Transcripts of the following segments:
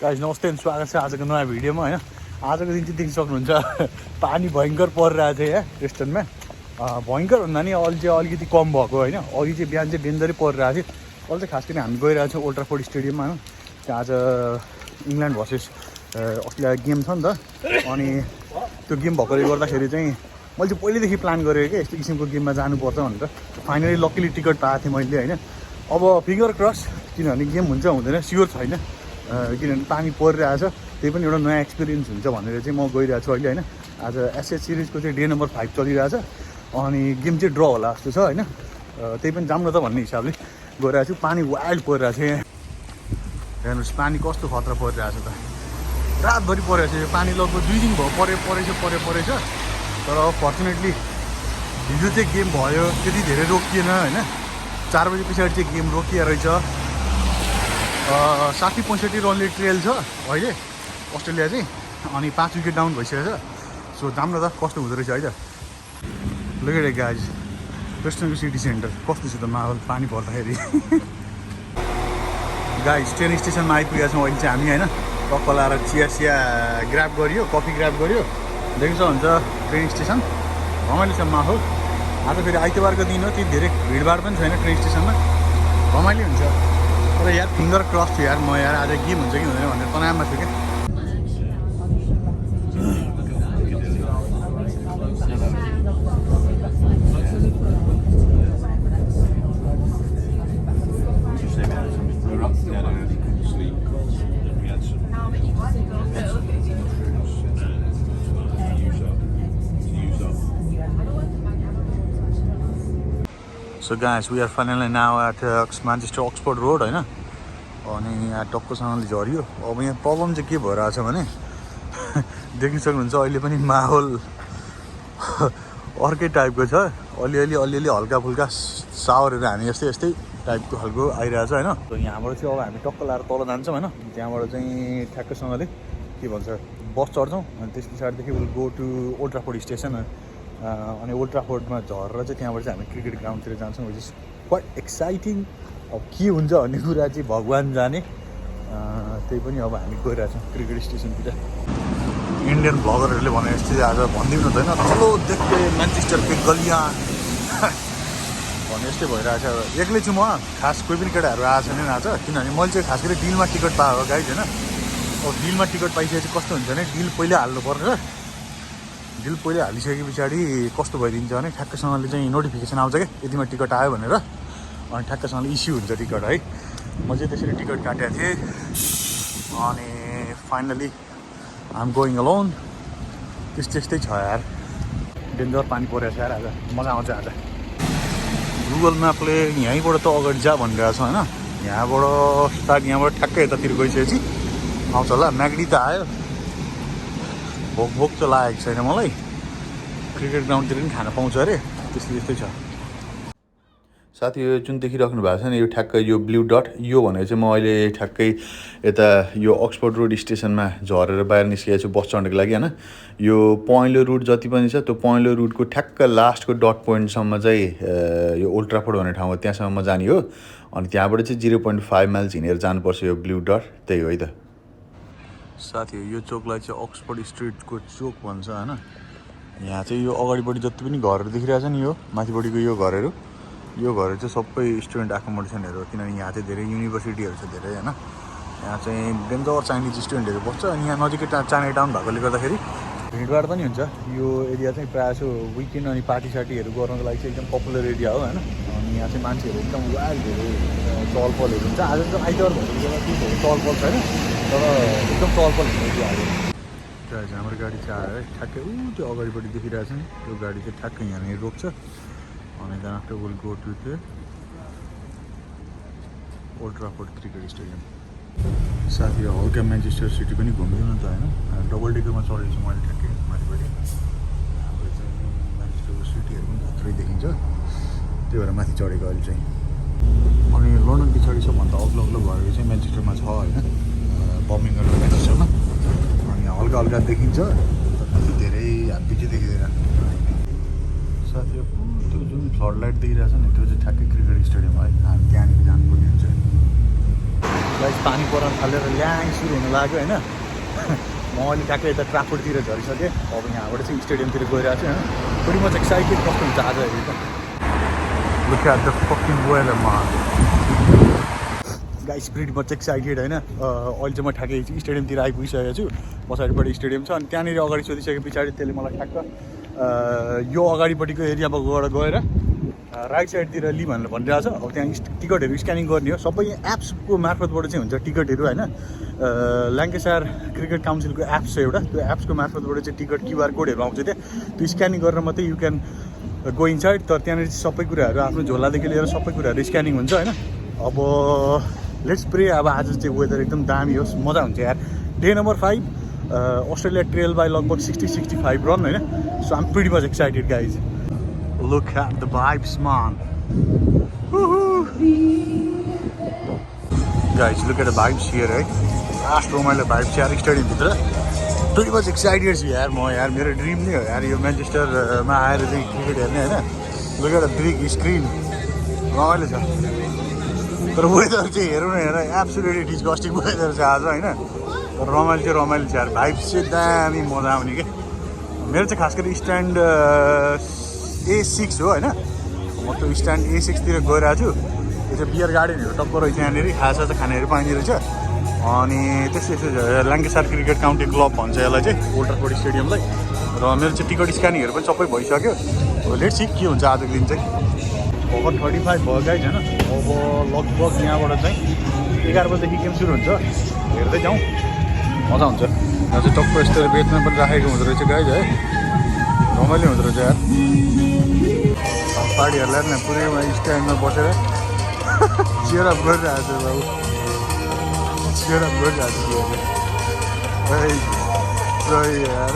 Guys नमस्ते अनि स्वागत छ आजको नयाँ भिडियोमा हैन। आजको दिन चाहिँ देख्न सक्नुहुन्छ पानी भयङ्कर परिरहेको छ यहाँ रेस्टुरेन्टमा। भयङ्कर भन्दा नि अहिले चाहिँ अलिकति कम भएको हैन। अघि चाहिँ बिहान चाहिँ डेन्जरै परिरहेको थियो। अहिले चाहिँ खास गरी हामी गइरहेको छौँ ओल्ड ट्राफोर्ड स्टेडियममा हैन। त्यहाँ आज इङ्ल्यान्ड भर्सेस अस्ट्रेलिया गेम छ नि त। अनि त्यो गेम भएकोले गर्दाखेरि चाहिँ मैले चाहिँ पहिल्यैदेखि प्लान गरेको कि यस्तो किसिमको गेममा जानुपर्छ भनेर। फाइनली लकिली टिकट पाएको थिएँ मैले हैन। अब फिङ्गर क्रस, किनभने गेम हुन्छ हुँदैन स्योर छैन, किनभने पानी परिरहेको छ। त्यही पनि एउटा नयाँ एक्सपिरियन्स हुन्छ भनेर चाहिँ म गइरहेको छु अहिले हैन। आज एसएच सिरिजको चाहिँ डे नम्बर 5 चलिरहेछ अनि गेम चाहिँ ड्र होला जस्तो छ हैन। त्यही पनि जाऊँ न त भन्ने हिसाबले गइरहेको छु। पानी वाइल्ड परिरहेको छ यहाँ। हेर्नुहोस् पानी कस्तो खतरा परिरहेको छ त। रातभरि परेको छ यो पानी। लगभग 2 दिन भयो परेछ। तर फर्चुनेटली हिजो चाहिँ गेम भयो, त्यति धेरै रोकिएन हैन। 4 बजी पछाडि चाहिँ गेम रोकिया रहेछ। 60-65 रनले ट्रेल छ अहिले अस्ट्रेलिया चाहिँ। अनि 5 विकेट डाउन भइसकेको छ। सो जाऊँ न त कस्तो हुँदो रहेछ है त। लुक एट गाइज, वेस्टर्नको सिटी सेन्टर कस्तो छ त माहौल पानी पर्दाखेरि। गाइज ट्रेन स्टेसनमा आइपुगेका छौँ अहिले चाहिँ हामी हैन। टक्क लाएर चिया ग्राब गरियो, कफी ग्राब गरियो। देख्न सक्नुहुन्छ ट्रेन स्टेसन रमाइलो छ माहौल। आज फेरि आइतबारको दिन हो, त्यति धेरै भिडभाड पनि छैन ट्रेन स्टेसनमा, रमाइलो हुन्छ। तर यार फिङ्गर क्रस थियो यार म यार। आज गेम हुन्छ कि हुँदैन भनेर तनावमा छु क्या। So guys, we are finally now at Manchester Oxford Road हैन। अनि यहाँ टक्कसँगले झऱ्यो। अब यहाँ प्रब्लम चाहिँ के भइरहेको छ भने देख्न सक्नुहुन्छ अहिले पनि माहौल अर्कै टाइपको छ। अलिअलि हल्का फुल्का सावरहरू हाने यस्तै टाइपको खालको आइरहेको छ हैन। त यहाँबाट चाहिँ अब हामी टक्क लाएर तल जान्छौँ हैन। त्यहाँबाट चाहिँ ठ्याक्कसँगले के भन्छ बस चढ्छौँ। अनि त्यस पछाडिदेखि will go to old Trafford station. अनि ओल्ड ट्राफोर्डमा झरेर चाहिँ त्यहाँबाट चाहिँ हामी क्रिकेट ग्राउन्डतिर जान्छौँ, विच इज क्वाइट एक्साइटिङ। अब के हुन्छ भन्ने कुरा चाहिँ भगवान् जाने। त्यही पनि अब हामी गइरहेछौँ क्रिकेट स्टेसनतिर। इन्डियन भ्लगरहरूले भने जस्तै आज भनिदिनु त होइन, चलो देख्दै म्यान्चेस्टर के गलियाँ भने जस्तै भइरहेछ। एक्लै छु म, खास कोही पनि केटाहरू आएको छैन आज। किनभने मैले चाहिँ खास गरी डिलमा टिकट पाएको गाइज होइन। अब डिलमा टिकट पाइसकेपछि कस्तो हुन्छ भने डिल पहिल्यै हाल्नुपर्छ। डिल पहिल्यै हालिसके पछाडि कस्तो भइदिन्छ भने ठ्याक्कसँगले चाहिँ नोटिफिकेसन आउँछ क्या यतिमा टिकट आयो भनेर। अनि ठ्याक्कसँगले इस्यु हुन्छ टिकट है। म चाहिँ त्यसरी टिकट काटेको थिएँ। अनि finally I am going alone. त्यस्तै छ यार। डेन्जर पानी परेको छ यार आज। मजा आउँछ आज। गुगल म्यापले यहीँबाट त अगाडि जा भनिरहेको छ होइन। यहाँबाट ठ्याक्कै यतातिर गइसकेपछि आउँछ होला। म्यागडी त आयो, भोक त लागेको छैन मलाई। क्रिकेट ग्राउन्डतिर पनि खान पाउँछ अरे, त्यस्तै छ। साथी यो जुन देखिराख्नु भएको छ नि, यो ठ्याक्कै यो ब्लू डट, यो भनेको चाहिँ म अहिले ठ्याक्कै यता यो अक्सफोर्ड रोड स्टेसनमा झरेर बाहिर निस्केको छु बस चढ्नको लागि होइन। यो पहेँलो रुट जति पनि छ त्यो पहेँलो रुटको ठ्याक्क लास्टको डट पोइन्टसम्म चाहिँ यो ओल्ड ट्राफोर्ड भन्ने ठाउँ हो, त्यहाँसम्म जाने हो। अनि त्यहाँबाट चाहिँ 0.5 माइल्स हिँडेर जानुपर्छ यो ब्लू डट। त्यही हो है त साथी। यो चोकलाई चाहिँ अक्सफोर्ड स्ट्रिटको चोक भन्छ होइन। यहाँ चाहिँ यो अगाडिपट्टि जति पनि घरहरू देखिरहेछ नि, यो माथिपट्टिको यो घरहरू चाहिँ सबै स्टुडेन्ट एकोमोडेसनहरू हो। किनभने यहाँ चाहिँ धेरै युनिभर्सिटीहरू छ धेरै होइन। यहाँ चाहिँ डेन्जर चाइनिज स्टुडेन्टहरू बस्छ। अनि यहाँ नजिकै चाइना टाउन भएकोले गर्दाखेरि भिडभाड पनि हुन्छ। यो एरिया चाहिँ प्रायः जसो विकेन्ड अनि पार्टीसार्टीहरू गर्नको लागि चाहिँ एकदम पपुलर एरिया हो होइन। अनि यहाँ चाहिँ मान्छेहरू एकदम वाइल्ड धेरै चहलपहलहरू हुन्छ। आज चाहिँ आइतबार भएको बेला त्यही चहलपहल छैन, तर एकदम चहलपहल हुन्छ आज। हाम्रो गाडी चाहिँ आयो है ठ्याक्कै त्यो अगाडिपट्टि देखिरहेको छ नि, त्यो गाडी चाहिँ ठ्याक्कै यहाँनिर रोक्छ। अनि then after we'll go to the old Trafford cricket stadium. साथी हल्का म्यान्चेस्टर सिटी पनि घुमिदिउँ न त होइन। डबल डेकरमा चढेको छु मैले ठ्याक्कै माथिपट्टि। हाम्रो चाहिँ म्यान्चेस्टरको सिटीहरू पनि थुप्रै देखिन्छ, त्यही भएर माथि चढेको अहिले चाहिँ। अनि लन्डन पछाडि सबभन्दा अग्लो भएको चाहिँ म्यान्चेस्टरमा छ होइन, बर्मिङहाम र म्यान्चेस्टरमा। अनि हल्का देखिन्छ, तर धेरै हात्ती चाहिँ देखिँदैन साथी। त्यो जुन फ्लड लाइट देखिरहेको छ नि, त्यो चाहिँ ठ्याक्कै क्रिकेट स्टेडियम है। हामी त्यहाँनिर जानुपर्ने हुन्छ। गाइस पानी पर्न थालेर ल्याङ सुरु हुन लाग्यो होइन म अलि ट्याक्कै यता ट्राफोर्डतिर झरिसकेँ अब यहाँबाट चाहिँ स्टेडियमतिर गइरहेको छु होइन pretty much excited कस्तो हुन्छ आज हेरेर त look at the fucking weather man guys pretty much excited होइन अहिले चाहिँ म ठ्याक्कै स्टेडियमतिर आइपुगिसकेको छु पछाडिपट्टि स्टेडियम छ अनि त्यहाँनिर अगाडि सोधिसके पछाडि त्यसले मलाई ठ्याक्क यो अगाडिपट्टिको एरियामा गएर राइट साइडतिर लि भनेर भनिरहेको छ अब त्यहाँ टिकटहरू स्क्यानिङ गर्ने हो सबै एप्सको मार्फतबाट चाहिँ हुन्छ टिकटहरू होइन ल्याङ्केसायर क्रिकेट काउन्सिलको एप्स छ एउटा त्यो एप्सको मार्फतबाट चाहिँ टिकट क्युआर कोडहरू आउँछ त्यो स्क्यानिङ गरेर मात्रै यु क्यान गो इनसाइड तर त्यहाँनिर चाहिँ सबै कुराहरू आफ्नो झोलादेखि लिएर सबै कुराहरू स्क्यानिङ हुन्छ होइन अब लेट्स प्रे अब आज चाहिँ वेदर एकदम दामी होस् मजा हुन्छ यार day number 5 Australia trail by लगभग 60-65 रन होइन so I'm pretty much excited guys Look at the vibes, man. Guys, look at the vibes here, right? Last Romaiले vibes here, stadium भित्र. Pretty much excited छु यार म यार मेरो dream नै हो यार यो म्यान्चेस्टरमा आएर चाहिँ क्रिकेट हेर्ने होइन. Look at the big screen. रमाइलो छ. तर वेदर चाहिँ हेरौँ न हेर एब्सोल्युटली डिस्गस्टिङ वेदर छ आज होइन. तर रमाइलो छ यार भाइब्स चाहिँ दामी मजा आउने के. मेरो चाहिँ खास गरी स्ट्यान्ड A6 हो होइन म त स्ट्यान्ड A6 तिर गइरहेको छु यो चाहिँ बियर गार्डनहरू टक्क रहेछ यहाँनिर खाजा खानेहरू पाइने रहेछ अनि त्यसै ल्याङ्केसायर क्रिकेट काउन्टी क्लब भन्छ यसलाई चाहिँ ओल्ड ट्राफोर्ड स्टेडियमलाई र मेरो चाहिँ टिकट स्क्यानिङहरू पनि सबै भइसक्यो लेट्स सी के हुन्छ आजको दिन चाहिँ भर्खर 35 भयो गाइज होइन अब लगभग यहाँबाट चाहिँ 11 बजेदेखि गेम सुरु हुन्छ हेर्दै जाउँ मजा हुन्छ यहाँ चाहिँ टक्क यस्तो बेच्न पनि राखेको हुँदो रहेछ गाइज है रमाइलो हुँदो रहेछ यार पार्टीहरूलाई नि पुरै स्ट्यान्डमा बसेर चियरअप गरिरहेको छु बाबु चियरअप गरिरहेको छु यार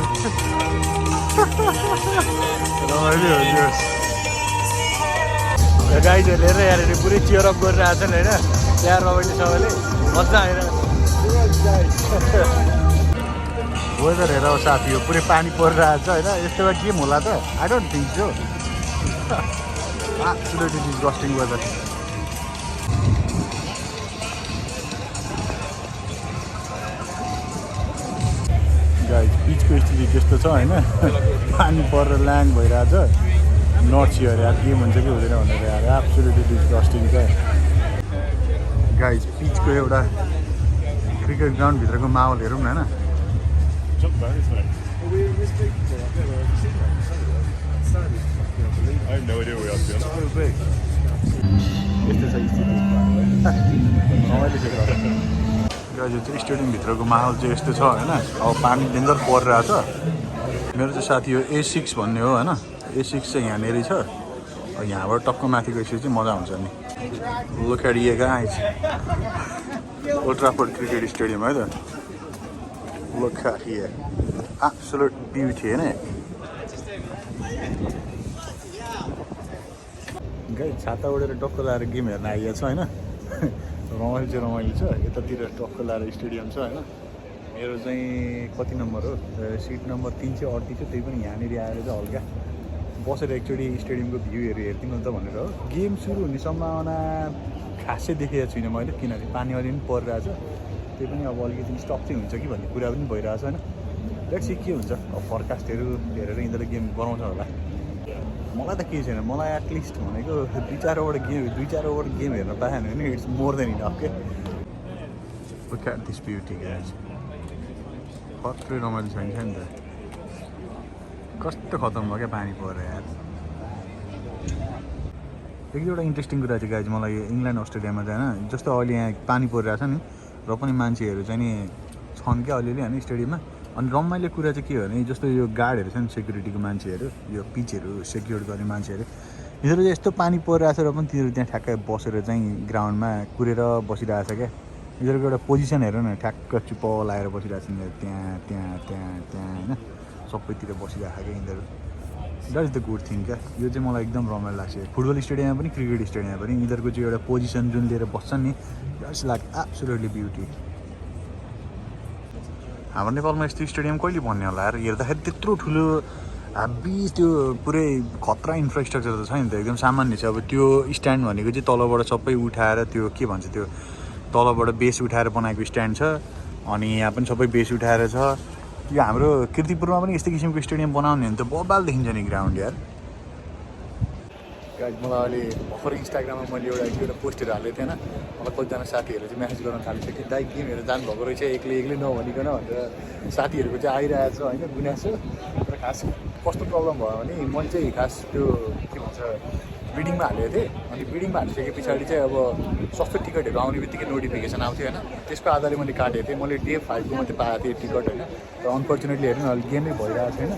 रमाइलो हुन्छ गाइजहरूले हेरेर यहाँनिर पुरै चियरअप गरिरहेको छन् होइन त्यहाँ रमाइलो सबैले मजा आइरहेको वेदर हेर साथी हो पुरै पानी परिरहेको छ होइन यस्तोमा गेम होला त I don't think so Absolutely disgusting weather. Guys, पिचको स्थिति त्यस्तो छ होइन पानी परेर ल्याङ भइरहेछ नट स्योर यार गेम हुन्छ कि हुँदैन भनेर यार एब्सोल्युटली डिस्गस्टिङ छ गाइज पिचको एउटा क्रिकेट ग्राउन्डभित्रको माहौल हेरौँ न होइन I have no idea where we are to be honest. यस्तो छ स्थिति यो चाहिँ स्टेडियमभित्रको माहौल चाहिँ यस्तो छ होइन अब पानी डेन्जर परिरहेछ मेरो चाहिँ साथी हो A6 भन्ने हो होइन A6 चाहिँ यहाँनिर छ यहाँबाट टक्क माथि गएपछि चाहिँ मजा हुन्छ नि look at here guys old Trafford cricket stadium है त look at here absolute beauty होइन गाई छाता उडेर टक्क लाएर गेम हेर्न आइएको छ होइन रमाइलो छ यतातिर टक्क लाएर स्टेडियम छ होइन मेरो चाहिँ कति नम्बर हो सिट नम्बर 338 त्यही पनि यहाँनिर आएर चाहिँ हल्का बसेर एकचोटि स्टेडियमको भ्यूहरू हेरिदिनु त भनेर हो गेम सुरु हुने सम्भावना खासै देखेको छुइनँ मैले किनभने पानी अलि पनि परिरहेछ त्यही पनि अब अलिकति स्टप चाहिँ हुन्छ कि भन्ने कुरा पनि भइरहेछ होइन लेट्स सी के हुन्छ अब फरकास्टहरू हेरेर यिनीहरूले गेम गराउँछ होला मलाई त केही छैन मलाई एटलिस्ट भनेको 2-4 ओभर गेम हेर्न पाएन भने इट्स मोर देन इनफ के look at this beauty guys खत्रै रमाइलो छैन नि त कस्तो खतम भयो क्या पानी परेर यार एक एउटा इन्ट्रेस्टिङ कुरा चाहिँ गाइज मलाई इङ्ल्यान्ड अस्ट्रेलियामा चाहिँ होइन जस्तो अहिले यहाँ पानी परिरहेको छ नि र पनि मान्छेहरू चाहिँ नि छन् क्या अलिअलि होइन स्टेडियममा अनि रमाइलो कुरा चाहिँ के हो भने जस्तो यो गार्डहरू छ नि सेक्युरिटीको मान्छेहरू यो पिचहरू सेक्युर गर्ने मान्छेहरू यिनीहरू चाहिँ यस्तो पानी परिरहेको छ र पनि तिनीहरू त्यहाँ ठ्याक्कै बसेर चाहिँ ग्राउन्डमा कुरेर बसिरहेको छ क्या यिनीहरूको एउटा पोजिसन हेर न ठ्याक्क चुप्प लगाएर बसिरहेको छ यिनीहरू त्यहाँ होइन सबैतिर बसिरहेको क्या यिनीहरू that is the good thing क्या यो चाहिँ मलाई एकदम रमाइलो लाग्छ फुटबल स्टेडियममा पनि क्रिकेट स्टेडियममा पनि यिनीहरूको चाहिँ एउटा पोजिसन जुन लिएर बस्छन् नि द्याट्स लाइक एब्सोल्युटली ब्युटी हाम्रो नेपालमा यस्तो स्टेडियम कहिले बन्ने होला यार हेर्दाखेरि त्यत्रो ठुलो हाबी त्यो पुरै खतरा इन्फ्रास्ट्रक्चर त छ नि त एकदम सामान्य छ अब त्यो स्ट्यान्ड भनेको चाहिँ तलबाट सबै उठाएर त्यो के भन्छ त्यो तलबाट बेस उठाएर बनाएको स्ट्यान्ड छ अनि यहाँ पनि सबै बेस उठाएर छ यो हाम्रो कीर्तिपुरमा पनि यस्तै किसिमको स्टेडियम बनाउने भने त बबाल देखिन्छ नि ग्राउन्ड यार गाइज मलाई अहिले भर्खर इन्स्टाग्राममा मैले एउटा पोस्टहरू हालेको थिएँ होइन मलाई कतिजना साथीहरूले चाहिँ म्यासेज गर्न थालेको थियो कि दाइ गेमहरू जानुभएको रहेछ एक्लै नभनिकन भनेर साथीहरूको चाहिँ आइरहेको छ होइन गुनासो तर खास कस्तो प्रब्लम भयो भने मैले चाहिँ खास त्यो के भन्छ बिडिङमा हालेको थिएँ अनि बिडिङमा हालिसके पछाडि चाहिँ अब सस्तो टिकटहरू आउने बित्तिकै नोटिफिकेसन आउँथ्यो होइन त्यसको आधारले मैले काटेको थिएँ मैले डे 5 को मात्रै पाएको थिएँ टिकट होइन र अनफर्चुनेटली हेर्नु न अहिले गेमै भइरहेको छैन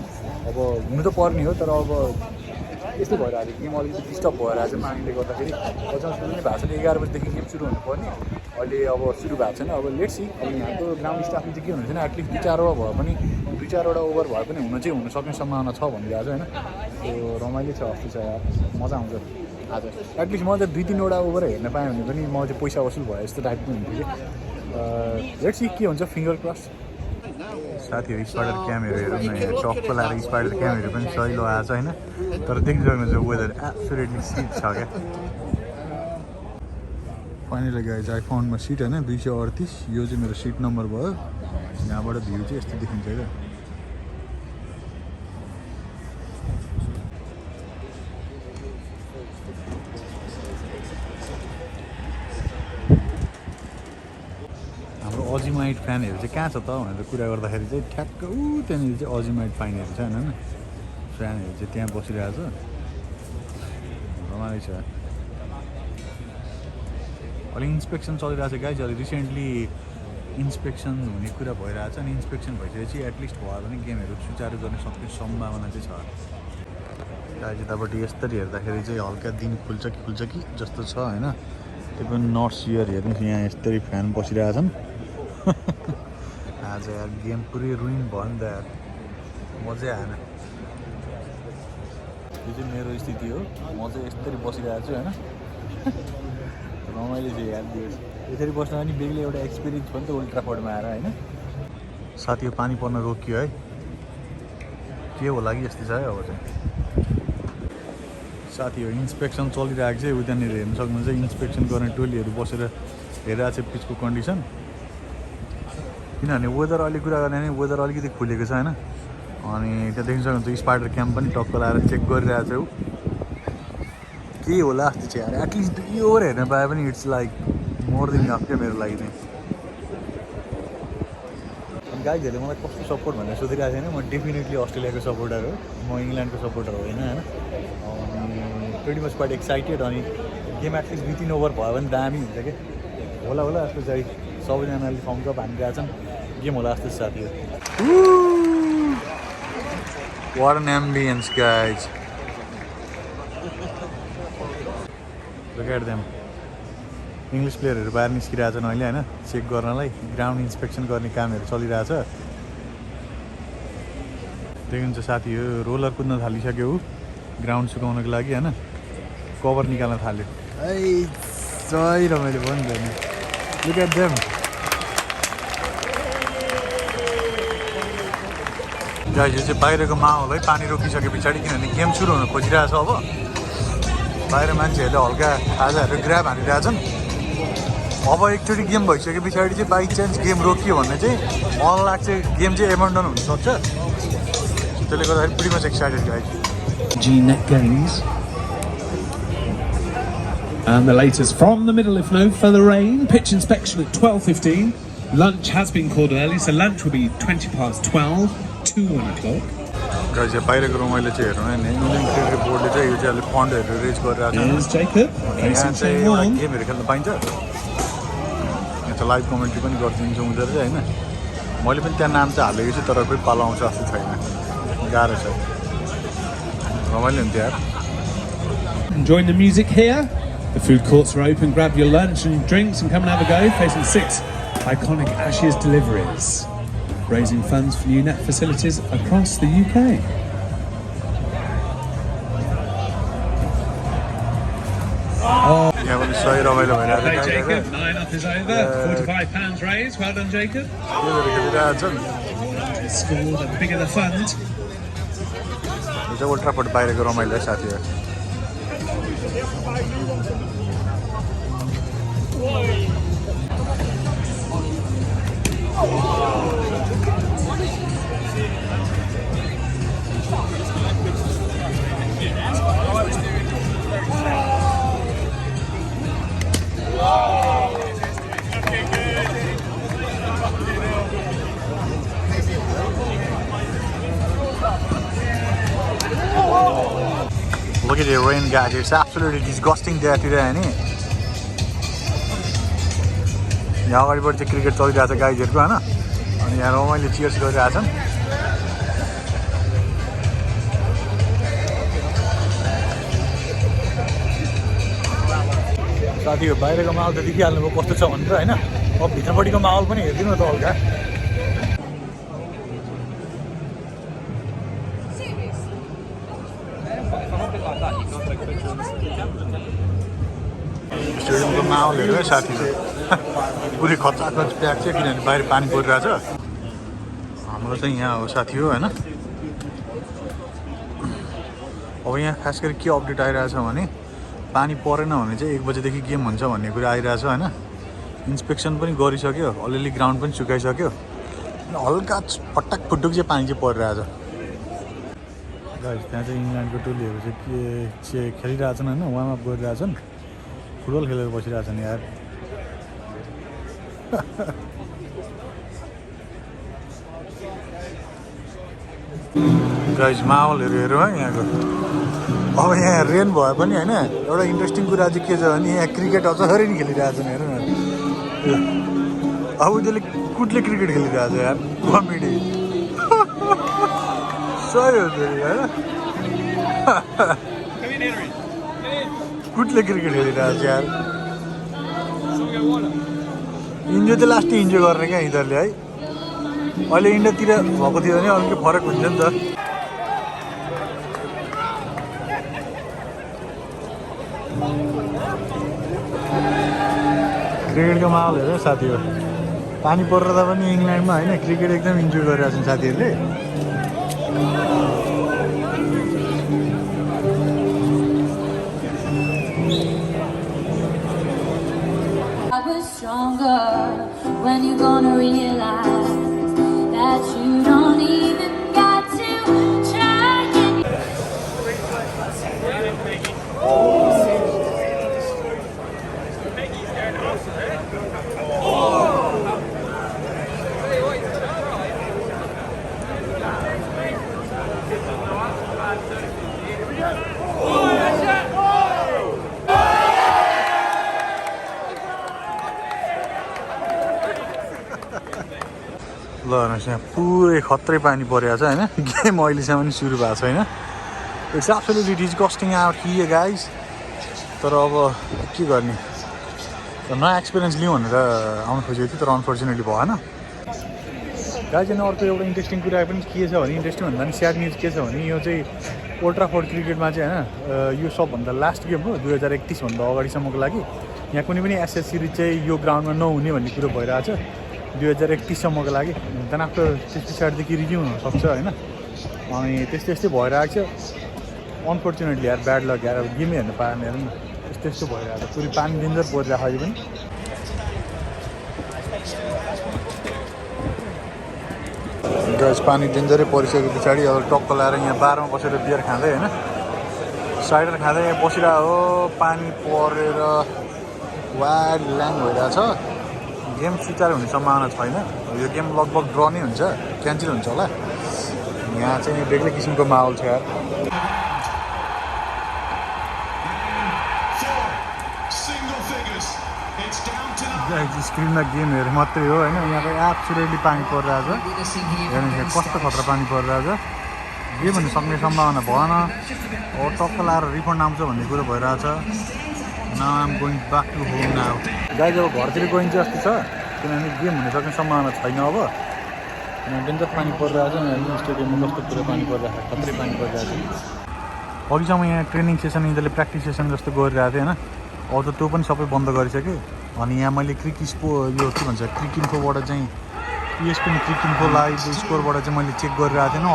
अब हुनु त पर्ने हो तर अब यस्तो भइरहेको थियो गेम अलिकति डिस्टर्ब भएर चाहिँ मागले गर्दाखेरि पचास पनि भएको छैन 11 बजीदेखि गेम सुरु हुनुपर्ने अहिले अब सुरु भएको छैन अब लेट्स सी अब यहाँको ग्राउन्ड स्टाफले चाहिँ के हुनु छैन एटलिस्ट 2-4वटा भए पनि 2-4वटा ओभर भए पनि हुन सक्ने सम्भावना छ भनिरहेको छ होइन त्यो रमाइलो छ अस्ति छ यार मजा आउँछ आज एटलिस्ट म चाहिँ 2-3वटा ओभर हेर्न पाएँ भने पनि म चाहिँ पैसा वसुल भयो यस्तो टाइपको हुन्थ्यो कि लेट्स सी के हुन्छ फिङ्गर क्रस साथीहरू स्पाइडर क्यामहरू हेरौँ न यहाँ टक्क लाएर स्पाइडर क्यामहरू पनि सहिलो आएको छ होइन तर देखिसक्नु चाहिँ वेदर एब्सोल्युटली सिट छ क्या फाइनली गाइज आइफोनमा सिट होइन 238 यो चाहिँ मेरो सिट नम्बर भयो यहाँबाट भ्यू चाहिँ यस्तो देखिन्छ क्या अजिमाइट फ्यानहरू चाहिँ कहाँ छ त भनेर कुरा गर्दाखेरि चाहिँ ठ्याक्क त्यहाँनिर चाहिँ अजिमाइट फ्यानहरू छ होइन फ्यानहरू चाहिँ त्यहाँ बसिरहेको छ रमाइलो छ अलिक इन्सपेक्सन चलिरहेको छ गाइज अहिले रिसेन्टली इन्सपेक्सन हुने कुरा भइरहेको छ अनि इन्सपेक्सन भइसकेपछि एटलिस्ट भयो भने गेमहरू सुचारू गर्न सक्ने सम्भावना चाहिँ छ गाइज यतापट्टि यसरी हेर्दाखेरि चाहिँ हल्का दिन खुल्छ कि जस्तो छ होइन त्यो पनि नर्थ सियर हेर्नुहोस् यहाँ यसरी फ्यान बसिरहेको छन् आज यार गेम पुरै रुइन भयो नि त यार मजै आएन यो चाहिँ मेरो स्थिति हो म चाहिँ यसरी बसिरहेको छु होइन रमाइलो चाहिँ याद दिएछ यसरी बस्न पनि बेग्लै एउटा एक्सपिरियन्स भयो नि त ओल्ड ट्राफोर्डमा आएर होइन साथी यो पानी पर्न रोकियो है के होला कि यस्तो छ है अब चाहिँ साथी हो इन्सपेक्सन चलिरहेको चाहिँ उतानिर हेर्नु सक्नुहुन्छ इन्सपेक्सन गर्ने टोलीहरू बसेर हेरिरहेको छ पिचको कन्डिसन किनभने वेदर अलिक कुरा गर्ने भने वेदर अलिकति खुलेको छ होइन अनि त्यहाँ देख्न सक्नुहुन्छ स्पाइडर क्याम्प पनि टक्क लाएर चेक गरिरहेको छ के होला जस्तो चाहिँ यार एटलिस्ट 2 ओभर हेर्न पाए पनि it's like more than enough क्या मेरो लागि चाहिँ अनि गाइजहरूले मलाई कस्तो सपोर्ट भनेर सोधिरहेको छैन म डेफिनेटली अस्ट्रेलियाको सपोर्टर हो म इङ्ल्यान्डको सपोर्टर होइन होइन अनि प्रिटी मच क्वाइट एक्साइटेड अनि गेम एटलिस्ट 2-3 ओभर भयो भने दामी हुन्छ क्या होला जस्तो चाहिँ सबैजनाले थम्स अप हानिरहेको छन् गेम होला जस्तो साथी हो what an ambience guys look at them English प्लेयरहरू बाहिर निस्किरहेको छन् अहिले होइन चेक गर्नलाई ग्राउन्ड इन्सपेक्सन गर्ने कामहरू चलिरहेछ देखिन्छ साथी हो रोलर कुद्न थालिसक्यो ग्राउन्ड सुकाउनको लागि होइन कभर निकाल्न थाल्यो है सही रमाइलो भयो नि त लुक एट देम गाइज यो चाहिँ बाहिरको माहौल है पानी रोकिसके पछाडि किनभने गेम सुरु हुन खोजिरहेछ अब बाहिर मान्छेहरूले हल्का खाजाहरू ग्राब हानिरहेछन् अब एकचोटि गेम भइसके पछाडि चाहिँ बाई चान्स गेम रोकियो भने चाहिँ मलाई लाग्छ गेम चाहिँ एबन्डन हुनसक्छ त्यसले गर्दाखेरि pretty much excited guys G-Net Games. And the latest from the middle, if no further rain. Pitch inspection at 12:15. Lunch has been called early, so lunch will be 12:20 to 1 o'clock. Guys यो बाहिरको रमाइलो चाहिँ हेर्नु होइन Indian cricket बोर्डले चाहिँ यो चाहिँ अहिले फन्डहरू रेज गरिरहेको Here's Jacob. यहाँ चाहिँ एउटा गेमहरू खेल्न पाइन्छ यहाँ चाहिँ लाइभ कमेन्ट्री पनि गरिदिन्छ उनीहरू चाहिँ होइन मैले पनि त्यहाँ नाम चाहिँ हालेको छु तर कोही पालो आउँछ जस्तो छैन गाह्रो छ रमाइलो हुन्थ्यो यार Enjoying the music here. The food courts are open. Grab your lunch and drinks and come and have a go. Facing 6 iconic Ashes deliveries, raising funds for new net facilities across the UK. यहाँ पनि सही रमाइलो Hey भइरहेको Jacob, 9 up is over. £45 raised. Well done, Jacob. खेलिरहेको छन् Score, the bigger the fund. यो चाहिँ old ट्राफोर्ड बाहिरको रमाइलो है साथीहरू Look at the rain, guys. It's absolutely disgusting there today, हैन? यहाँ अगाडिबाट चाहिँ क्रिकेट चलिरहेछ गाइजहरुको हैन? अनि यहाँ रमाइलो चियर्स गरिरहेछन्। साथीहरु बाहिरको माहौल त देखिहाल्नुभयो कस्तो छ भनेर हैन? अब भित्रपट्टिको माहौल पनि हेरिदिनु त हल्का। स्टेडियमको माहौल हेर्नु है साथीहरु। पुरै खचाखच प्याक छ किनभने बाहिर पानी परिरहेछ। हाम्रो चाहिँ यहाँ हो साथी हो हैन? अब यहाँ खास गरी के अपडेट आइरहेछ भने पानी परेन भने चाहिँ 1 बजेदेखि गेम हुन्छ भन्ने कुरा आइरहेछ हैन? इन्स्पेक्सन पनि गरिसक्यो, अलिअलि ग्राउन्ड पनि सुकाइसक्यो। हल्का पटक फुटुक चाहिँ पानी चाहिँ परिरहेछ। गाइस त्यहाँ चाहिँ इङ्ल्यान्डको टोलीहरु चाहिँ खेलिरहेछन् हैन? वार्म अप गरिरहेछन्। फुटबल खेलेर बसिरहेछन् यार। गाइस माहौलहरु हेरौँ है यहाँको। अब यहाँ रेन भए पनि हैन एउटा इन्ट्रेस्टिङ कुरा चाहिँ के छ भने यहाँ क्रिकेट अझै नि खेलिरहेछन् हेर्नु न। अब त्यसले कुटले क्रिकेट खेलिरहेछ यार। कमेडी सही हो त्यो हैन? कुटले क्रिकेट खेलिरहेछ यार। इन्जोय त लास्ट इन्जोय गर्ने क्या यिनीहरूले है। अहिले इन्डियातिर भएको थियो भने अलिकति फरक हुन्छ नि त। क्रिकेटको माहौल हेर साथीहरु। पानी पर्दा पनि इङ्ल्यान्डमा हैन क्रिकेट एकदम इन्जोय गरिरहेछन् साथीहरुले। Stronger when you're gonna realize that you don't even got to try. ल हेर्नुहोस् यहाँ पुरै खत्रै पानी परेको छ हैन? गेम अहिलेसम्म पनि सुरु भएको छैन। It's absolutely disgusting out here guys. तर अब के गर्ने? नयाँ एक्सपिरियन्स लिउँ भनेर आउनु खोजेको थियो तर अनफर्चुनेटली भएन। गाइज यहाँ अर्को एउटा इन्ट्रेस्टिङ कुरा पनि के छ भने इन्ट्रेस्टिङ भन्दा पनि स्याड न्युज के छ भने यो चाहिँ ओल्ड ट्राफोर्ड क्रिकेटमा चाहिँ हैन यो सबभन्दा लास्ट गेम हो 2031 भन्दा अगाडिसम्मको लागि। यहाँ कुनै पनि एसएस सिरिज चाहिँ यो ग्राउन्डमा नहुने भन्ने कुरो भइरहेछ 2031 सम्मको लागि। देन आफ्टर त्यस पछाडिदेखि रिभ्यू हुनसक्छ होइन? अनि त्यस्तै भइरहेको छ अनफर्चुनेटली यार। ब्याड लक यार। अब गेमै हेर्नु पाएन हेर्नु न। त्यस्तो भइरहेको छ। पुरै पानी डेन्जर परिरहेको अहिले पनि। गाइस पानी डेन्जरै परिसके पछाडि अब टक्क लाएर यहाँ बारमा बसेर बियर खाँदै होइन साइडर खाँदै यहाँ बसिरहेको हो। पानी परेर वाइड ल्याङ भइरहेछ। गेम सुचारू हुने सम्भावना छैन। यो गेम लगभग ड्र नै हुन्छ, क्यान्सल हुन्छ होला। यहाँ चाहिँ बेग्लै किसिमको माहौल छ यार। स्क्रिनमा गेम हेरेर मात्रै हो होइन? यहाँ त एब्सोल्युटली पानी परिरहेछ। हेर्नु कस्तो खतरा पानी परिरहेछ। गेम हुन सक्ने सम्भावना भएन। अब टक्क लाएर रिफन्ड आउँछ भन्ने कुरो भइरहेछ। Now I am going back to home now. Guys अब घरतिर गइन्छ जस्तो छ किनभने गेम हुन सक्ने सम्भावना छैन। अब डेन्जर पानी परिरहेछ। स्टेडियममा कस्तो पुरो पानी परिरहेछ, खत्रै पानी परिरहेछ। अघिसम्म यहाँ ट्रेनिङ सेसन यिनीहरूले प्र्याक्टिस सेसन जस्तो गरिरहेको थियो होइन? अब त त्यो पनि सबै बन्द गरिसक्यो। अनि यहाँ मैले यो के भन्छ क्रिक इन्फोबाट चाहिँ ESPN क्रिक इन्फो लाइभ स्कोरबाट चाहिँ मैले चेक गरिरहेको थिएन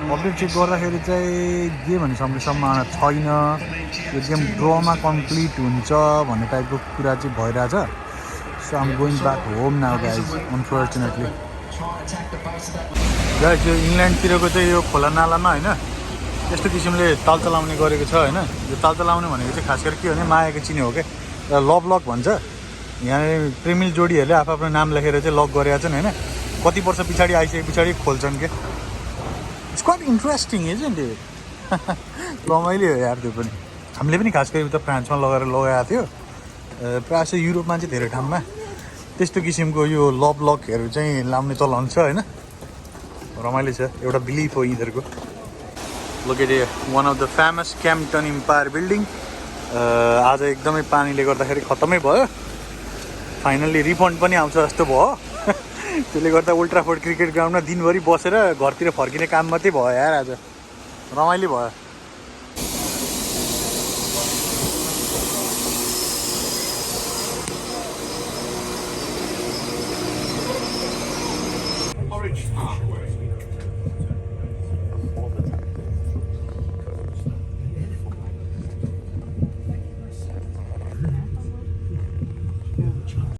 अपडेट चेक गर्दाखेरि चाहिँ गेम हुने सम्भावना छैन। यो गेम ड्रमा कम्प्लिट हुन्छ भन्ने टाइपको कुरा चाहिँ भइरहेछ। So So I'm going back home now, guys, unfortunately. Guys, यो इङ्ल्यान्डतिरको चाहिँ यो खोला नालामा होइन यस्तो किसिमले ताल चलाउने गरेको छ होइन. यो ताल चलाउने भनेको चाहिँ खास गरी के भने मायाको चिने हो क्या. लभ लक भन्छ. यहाँ प्रेमिल जोडीहरूले आफ्नो नाम लेखेर चाहिँ लक गरेका छन् होइन. कति वर्ष पछाडि आइसके पछाडि खोल्छन् क्या. It's quite interesting isn't it. रमाइलो हो यार त्यो पनि. हामीले पनि खास गरी उता फ्रान्समा लगाएको थियो. प्रायः जस्तो युरोपमा चाहिँ धेरै ठाउँमा त्यस्तो किसिमको यो लभ लकहरू चाहिँ लाउने चलन छ होइन. रमाइलो छ. एउटा बिलिफ हो यिनीहरूको. Look at here, one of the famous Campton Empire building. आज एकदमै पानीले गर्दाखेरि खत्तमै भयो. फाइनल्ली रिफन्ड पनि आउँछ जस्तो भयो. त्यसले गर्दा ओल्ड ट्राफोर्ड क्रिकेट ग्राउन्डमा दिनभरि बसेर घरतिर फर्किने काम मात्रै भयो यार आज. रमाइलो भयो. Orange Parkway.